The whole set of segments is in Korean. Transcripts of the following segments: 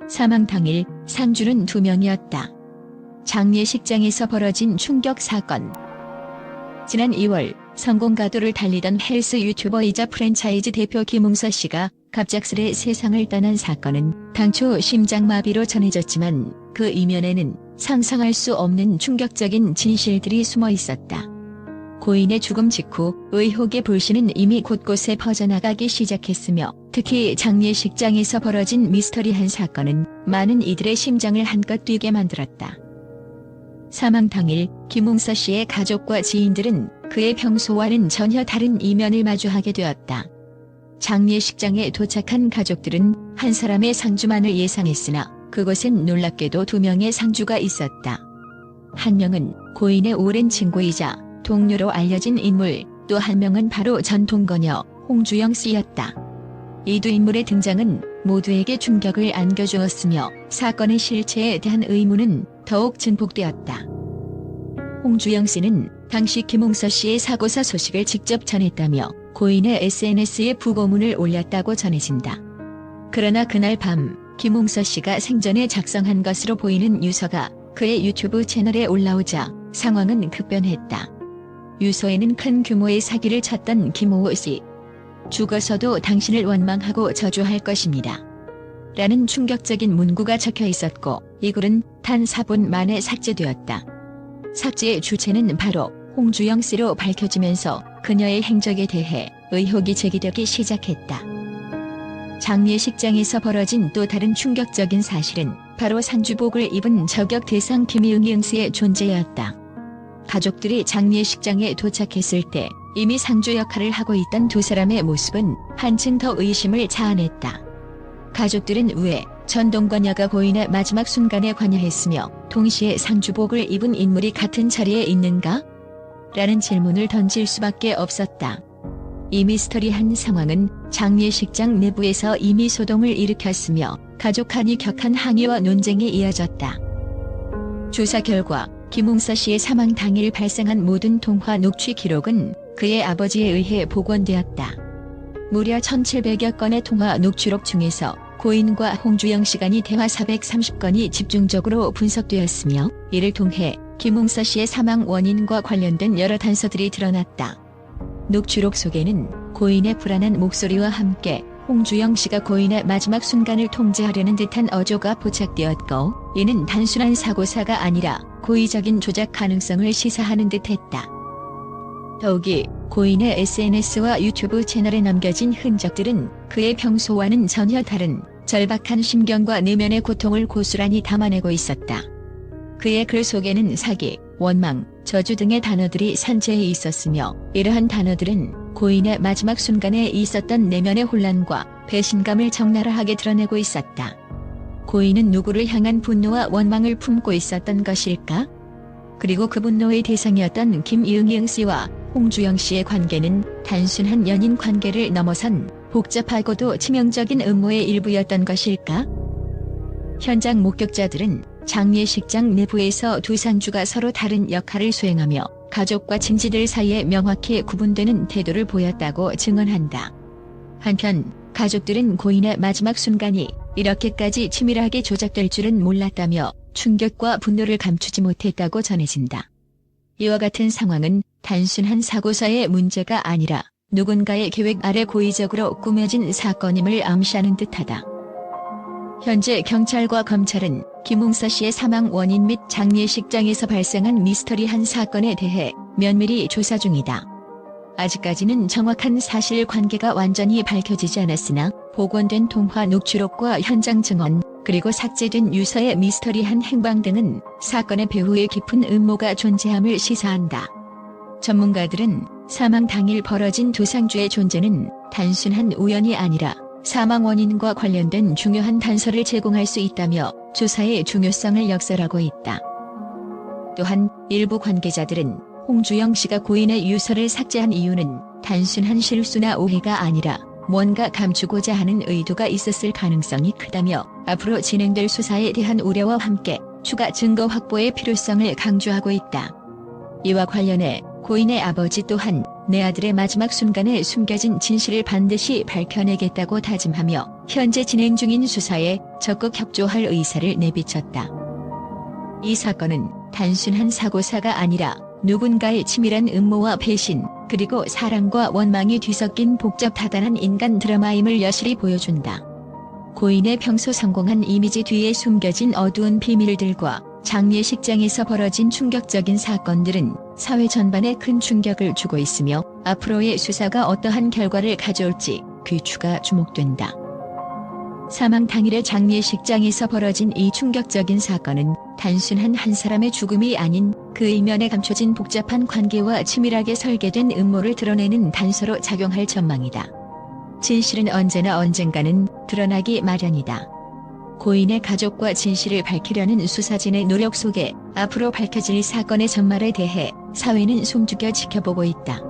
사망 당일 상주는 2명이었다. 장례식장에서 벌어진 충격 사건. 지난 2월 성공가도를 달리던 헬스 유튜버이자 프랜차이즈 대표 김웅서 씨가 갑작스레 세상을 떠난 사건은 당초 심장마비로 전해졌지만 그 이면에는 상상할 수 없는 충격적인 진실들이 숨어 있었다. 고인의 죽음 직후 의혹의 불씨는 이미 곳곳에 퍼져나가기 시작했으며 특히 장례식장에서 벌어진 미스터리한 사건은 많은 이들의 심장을 한껏 뛰게 만들었다. 사망 당일 김웅서 씨의 가족과 지인들은 그의 평소와는 전혀 다른 이면을 마주하게 되었다. 장례식장에 도착한 가족들은 한 사람의 상주만을 예상했으나 그곳엔 놀랍게도 2명의 상주가 있었다. 한 명은 고인의 오랜 친구이자 동료로 알려진 인물, 또 한 명은 바로 전통거녀 홍주영 씨였다. 이 두 인물의 등장은 모두에게 충격을 안겨주었으며 사건의 실체에 대한 의문은 더욱 증폭되었다. 홍주영 씨는 당시 김웅서 씨의 사고사 소식을 직접 전했다며 고인의 SNS에 부고문을 올렸다고 전해진다. 그러나 그날 밤 김웅서 씨가 생전에 작성한 것으로 보이는 유서가 그의 유튜브 채널에 올라오자 상황은 급변했다. 유서에는 큰 규모의 사기를 쳤던 김호 씨. 죽어서도 당신을 원망하고 저주할 것입니다. 라는 충격적인 문구가 적혀 있었고 이 글은 단 4분 만에 삭제되었다. 삭제의 주체는 바로 홍주영 씨로 밝혀지면서 그녀의 행적에 대해 의혹이 제기되기 시작했다. 장례식장에서 벌어진 또 다른 충격적인 사실은 바로 상주복을 입은 저격 대상 김이응 씨의 존재였다. 가족들이 장례식장에 도착했을 때 이미 상주 역할을 하고 있던 두 사람의 모습은 한층 더 의심을 자아냈다. 가족들은 왜 전동거녀가 고인의 마지막 순간에 관여했으며 동시에 상주복을 입은 인물이 같은 자리에 있는가? 라는 질문을 던질 수밖에 없었다. 이 미스터리한 상황은 장례식장 내부에서 이미 소동을 일으켰으며 가족 간이 격한 항의와 논쟁이 이어졌다. 조사 결과 김웅서 씨의 사망 당일 발생한 모든 통화 녹취 기록은 그의 아버지에 의해 복원되었다. 무려 1700여 건의 통화 녹취록 중에서 고인과 홍주영 씨 간의 대화 430건이 집중적으로 분석되었으며 이를 통해 김웅서 씨의 사망 원인과 관련된 여러 단서들이 드러났다. 녹취록 속에는 고인의 불안한 목소리와 함께 홍주영 씨가 고인의 마지막 순간을 통제하려는 듯한 어조가 포착되었고 이는 단순한 사고사가 아니라 고의적인 조작 가능성을 시사하는 듯했다. 더욱이 고인의 SNS와 유튜브 채널에 남겨진 흔적들은 그의 평소와는 전혀 다른 절박한 심경과 내면의 고통을 고스란히 담아내고 있었다. 그의 글 속에는 사기, 원망, 저주 등의 단어들이 산재해 있었으며 이러한 단어들은 고인의 마지막 순간에 있었던 내면의 혼란과 배신감을 적나라하게 드러내고 있었다. 고인은 누구를 향한 분노와 원망을 품고 있었던 것일까? 그리고 그 분노의 대상이었던 김이응 씨와 홍주영 씨의 관계는 단순한 연인 관계를 넘어선 복잡하고도 치명적인 음모의 일부였던 것일까? 현장 목격자들은 장례식장 내부에서 두 상주가 서로 다른 역할을 수행하며 가족과 친지들 사이에 명확히 구분되는 태도를 보였다고 증언한다. 한편 가족들은 고인의 마지막 순간이 이렇게까지 치밀하게 조작될 줄은 몰랐다며 충격과 분노를 감추지 못했다고 전해진다. 이와 같은 상황은 단순한 사고사의 문제가 아니라 누군가의 계획 아래 고의적으로 꾸며진 사건임을 암시하는 듯하다. 현재 경찰과 검찰은 김웅서 씨의 사망 원인 및 장례식장에서 발생한 미스터리한 사건에 대해 면밀히 조사 중이다. 아직까지는 정확한 사실관계가 완전히 밝혀지지 않았으나 복원된 통화 녹취록과 현장 증언, 그리고 삭제된 유서의 미스터리한 행방 등은 사건의 배후에 깊은 음모가 존재함을 시사한다. 전문가들은 사망 당일 벌어진 두 상주의 존재는 단순한 우연이 아니라 사망 원인과 관련된 중요한 단서를 제공할 수 있다며 조사의 중요성을 역설하고 있다. 또한 일부 관계자들은 홍주영 씨가 고인의 유서를 삭제한 이유는 단순한 실수나 오해가 아니라 뭔가 감추고자 하는 의도가 있었을 가능성이 크다며 앞으로 진행될 수사에 대한 우려와 함께 추가 증거 확보의 필요성을 강조하고 있다. 이와 관련해 고인의 아버지 또한 내 아들의 마지막 순간에 숨겨진 진실을 반드시 밝혀내겠다고 다짐하며 현재 진행 중인 수사에 적극 협조할 의사를 내비쳤다. 이 사건은 단순한 사고사가 아니라 누군가의 치밀한 음모와 배신, 그리고 사랑과 원망이 뒤섞인 복잡 다단한 인간 드라마임을 여실히 보여준다. 고인의 평소 성공한 이미지 뒤에 숨겨진 어두운 비밀들과 장례식장에서 벌어진 충격적인 사건들은 사회 전반에 큰 충격을 주고 있으며 앞으로의 수사가 어떠한 결과를 가져올지 귀추가 주목된다. 사망 당일의 장례식장에서 벌어진 이 충격적인 사건은 단순한 한 사람의 죽음이 아닌 그 이면에 감춰진 복잡한 관계와 치밀하게 설계된 음모를 드러내는 단서로 작용할 전망이다. 진실은 언제나 언젠가는 드러나기 마련이다. 고인의 가족과 진실을 밝히려는 수사진의 노력 속에 앞으로 밝혀질 사건의 전말에 대해 사회는 숨죽여 지켜보고 있다.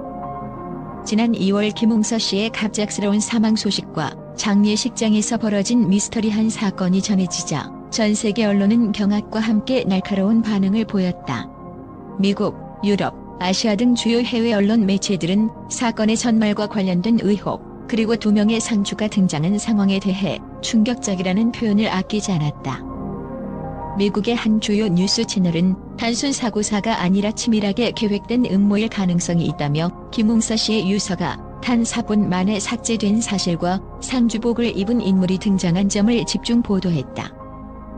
지난 2월 김웅서 씨의 갑작스러운 사망 소식과 장례식장에서 벌어진 미스터리한 사건이 전해지자 전 세계 언론은 경악과 함께 날카로운 반응을 보였다. 미국, 유럽, 아시아 등 주요 해외 언론 매체들은 사건의 전말과 관련된 의혹, 그리고 2명의 상주가 등장한 상황에 대해 충격적이라는 표현을 아끼지 않았다. 미국의 한 주요 뉴스 채널은 단순 사고사가 아니라 치밀하게 계획된 음모일 가능성이 있다며 김웅서 씨의 유서가 단 4분 만에 삭제된 사실과 상주복을 입은 인물이 등장한 점을 집중 보도했다.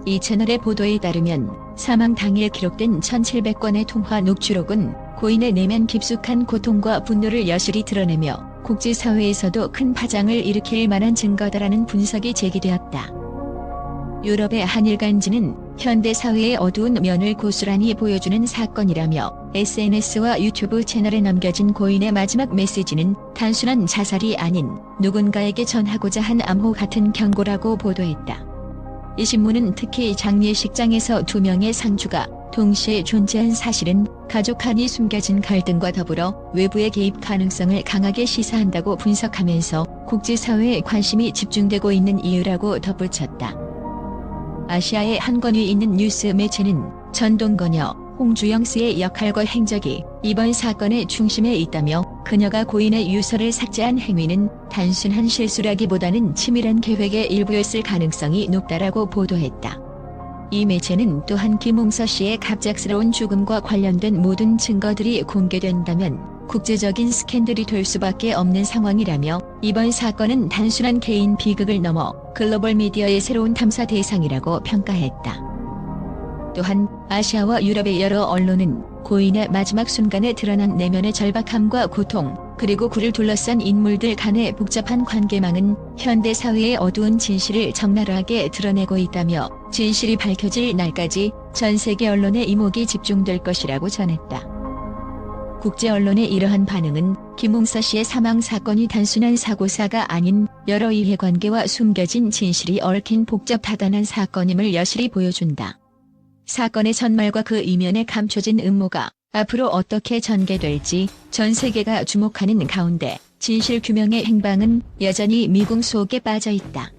이 채널의 보도에 따르면 사망 당일 기록된 1700건의 통화 녹취록은 고인의 내면 깊숙한 고통과 분노를 여실히 드러내며 국제사회에서도 큰 파장을 일으킬 만한 증거다라는 분석이 제기되었다. 유럽의 한일간지는 현대사회의 어두운 면을 고스란히 보여주는 사건이라며 SNS와 유튜브 채널에 남겨진 고인의 마지막 메시지는 단순한 자살이 아닌 누군가에게 전하고자 한 암호 같은 경고라고 보도했다. 이 신문은 특히 장례식장에서 2명의 상주가 동시에 존재한 사실은 가족 안이 숨겨진 갈등과 더불어 외부의 개입 가능성을 강하게 시사한다고 분석하면서 국제사회에 관심이 집중되고 있는 이유라고 덧붙였다. 아시아의 한 권위 있는 뉴스 매체는 전동거녀 홍주영스의 역할과 행적이 이번 사건의 중심에 있다며 그녀가 고인의 유서를 삭제한 행위는 단순한 실수라기보다는 치밀한 계획의 일부였을 가능성이 높다라고 보도했다. 이 매체는 또한 김웅서 씨의 갑작스러운 죽음과 관련된 모든 증거들이 공개된다면 국제적인 스캔들이 될 수밖에 없는 상황이라며 이번 사건은 단순한 개인 비극을 넘어 글로벌 미디어의 새로운 탐사 대상이라고 평가했다. 또한 아시아와 유럽의 여러 언론은 고인의 마지막 순간에 드러난 내면의 절박함과 고통, 그리고 그를 둘러싼 인물들 간의 복잡한 관계망은 현대 사회의 어두운 진실을 적나라하게 드러내고 있다며 진실이 밝혀질 날까지 전 세계 언론의 이목이 집중될 것이라고 전했다. 국제 언론의 이러한 반응은 김웅서 씨의 사망 사건이 단순한 사고사가 아닌 여러 이해관계와 숨겨진 진실이 얽힌 복잡 다단한 사건임을 여실히 보여준다. 사건의 전말과 그 이면에 감춰진 음모가 앞으로 어떻게 전개될지 전 세계가 주목하는 가운데 진실 규명의 행방은 여전히 미궁 속에 빠져 있다.